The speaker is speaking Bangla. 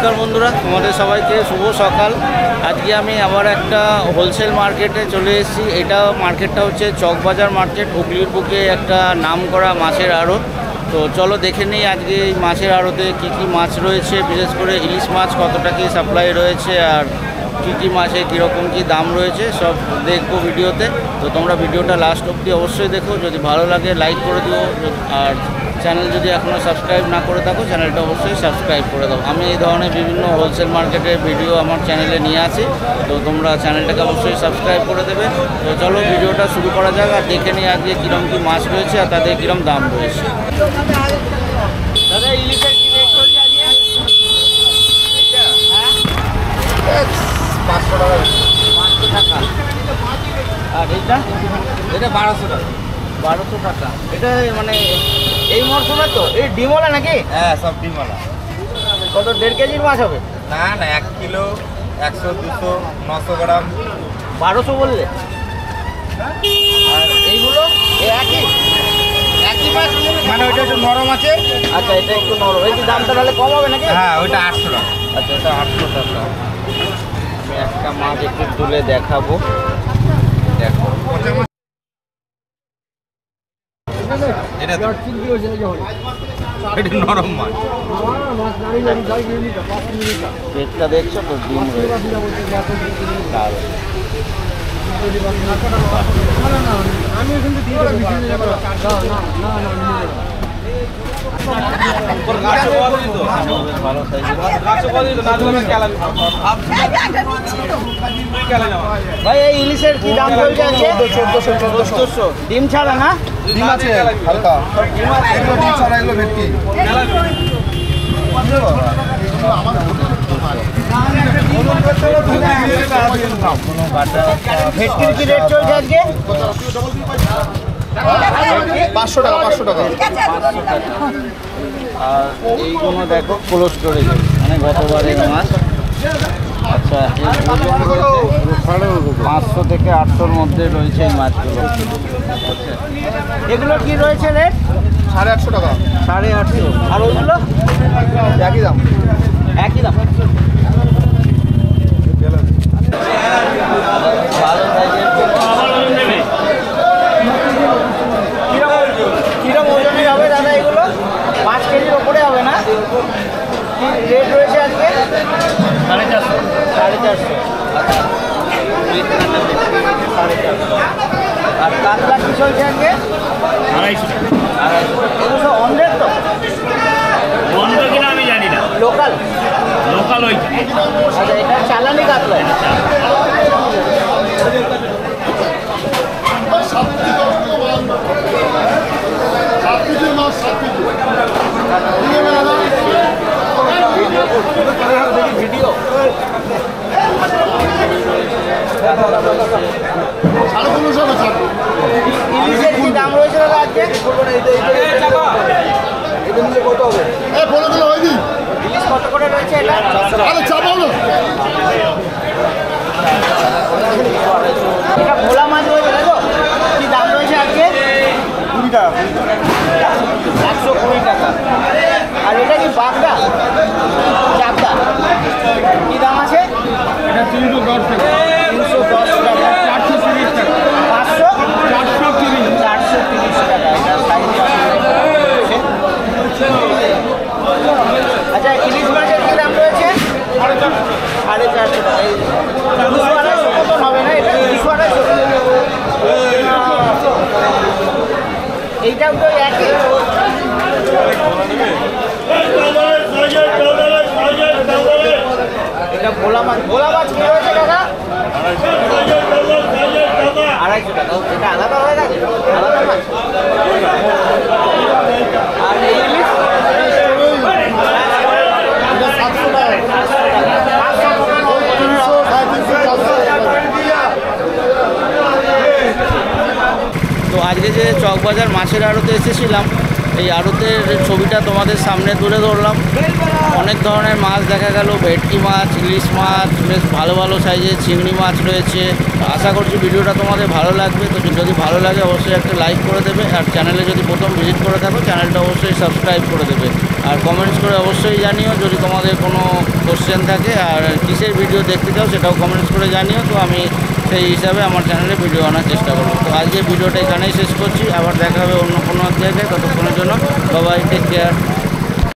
নমস্কার বন্ধুরা, তোমাদের সবাইকে শুভ সকাল। আজকে আমি আবার একটা হোলসেল মার্কেটে চলে এসেছি। এটা মার্কেটটা হচ্ছে চকবাজার মার্কেট, হুগলির বুকে একটা নাম করা মাছের আড়ত। তো চলো দেখে নিই আজকে এই মাছের আড়তে কী কী মাছ রয়েছে, বিশেষ করে ইলিশ মাছ কতটা কী সাপ্লাই রয়েছে আর কী কী মাছে কীরকম কী দাম রয়েছে সব দেখবো ভিডিওতে। তো তোমরা ভিডিওটা লাস্ট অবধি অবশ্যই দেখো, যদি ভালো লাগে লাইক করে দিও, আর চ্যানেল যদি এখনও সাবস্ক্রাইব না করে থাকো চ্যানেলটা অবশ্যই সাবস্ক্রাইব করে দাও। আমি এই ধরনের বিভিন্ন হোলসেল মার্কেটের ভিডিও আমার চ্যানেলে নিয়ে আসি, তো তোমরা চ্যানেলটাকে অবশ্যই সাবস্ক্রাইব করে দেবে। তো চলো ভিডিওটা শুরু করা যাক আর দেখে নিই আজকে কীরকম কী মাছ রয়েছে আর তাদের কীরকম দাম রয়েছে। দাদা ইলিশের কী রেট চলছে আজকে? হ্যাঁ 500 টাকা। 500 টাকা। আর এটা 1200 টাকা। 1200 টাকা। এটা মানে এই মরশুমে তো এই ডিমওয়ালা নাকি? হ্যাঁ সব ডিমওয়ালা। কত 1.5 কেজির মাছ হবে? না না 1 কিলো, 100, 200, 900 গ্রাম। 1200 বললে? আর এইগুলো একই মাছ মানে ওইটা একটু নরম আছে। আচ্ছা, এটা একটু নরম। এই কি দামটা তাহলে কম হবে নাকি? হ্যাঁ ওইটা 800 টাকা। আচ্ছা, এটা 800 টাকা। আমি একটা মাছ একটু তুলে দেখাবো, দেখো। এটা নরম মাছ। পেটটা দেখছো তো, ডিম রয়েছে। ভালো ভাই, এই ইলিশের কি দাম চলছে আজকে? 1400। ডিম ছাড়া না? ডিম আছে হালকা। ডিম ছাড়া এগুলো ভেটকি। ভেটকির কি রেট চলছে আজকে? 500 টাকা। 500 টাকা। আর এইগুলো দেখো কোল্ড স্টোরেজে, মানে গতবারের মাছ। আচ্ছা, 500 থেকে 800-র মধ্যে রয়েছে এই মাছগুলো। এগুলো কি রয়েছে রেট? 850 টাকা। 850। আর ওইগুলো একই দাম। একই দাম। ভালো সাইজের। কিরম ওজনের হবে দাদা এগুলো? 5 কেজির ওপরে হবে না? কি রেট রয়েছে আজকে? 450। 450। আচ্ছা, 450। আর কাতলা কি চলছে আজকে? 250 টাকা। 250। এগুলো সব অন্ডের তো? বন্ধ কিনা আমি জানি না, লোকাল? লোকাল ওইটা। আচ্ছা, এটা চালানি কাতলা। ভিডিও ইলিশের কি দাম রয়েছে দাদা আজকে? কত হবে? ইলিশ কত করে রয়েছে এটা? এটা ভোলা মাছ রয়েছে তাই তো? কি দাম রয়েছে আজকে? 20 টাকা। 120 টাকা। আর এটা কি বাগদা? চাকদা কি দাম আছে? এটা 310 টাকা। 310 টাকা। 430 টাকা। 500? 430। 430 টাকা। এটা সাইজ। আচ্ছা, ইলিশ মাছের কি দাম রয়েছে? 450 টাকা। এই 200-250 মতন হবে না? এটা 200-250। এইটাও তো একই। এটা ভোলা মাছ। ভোলা মাছ কি রয়েছে দাদা? 250 টাকা। এটা আলাদা হয়ে গেছে, আলাদা মাছ। আর এই ইলিশ? 700 টাকা। 500 মতন হবে। তো আজকে যে চকবাজার মাছের আড়তে এসেছিলাম, এই আড়তের ছবিটা তোমাদের সামনে তুলে ধরলাম। অনেক ধরনের মাছ দেখা গেল, ভেটকি মাছ, ইলিশ মাছ, বেশ ভালো ভালো সাইজের চিংড়ি মাছ রয়েছে। আশা করছি ভিডিওটা তোমাদের ভালো লাগবে। তো যদি ভালো লাগে অবশ্যই একটা লাইক করে দেবে, আর চ্যানেলে যদি প্রথম ভিজিট করে থাকো চ্যানেলটা অবশ্যই সাবস্ক্রাইব করে দেবে। আর কমেন্টস করে অবশ্যই জানিও যদি তোমাদের কোনো কোশ্চেন থাকে, আর কিসের ভিডিও দেখতে চাও সেটাও কমেন্টস করে জানিও। তো আমি সেই হিসাবে আমার চ্যানেলে ভিডিও আনার চেষ্টা করবো। তো আজকে ভিডিওটা এখানেই শেষ করছি, আবার দেখা হবে অন্য কোনো জায়গায়। ততক্ষণের জন্য সবাই টেক কেয়ার।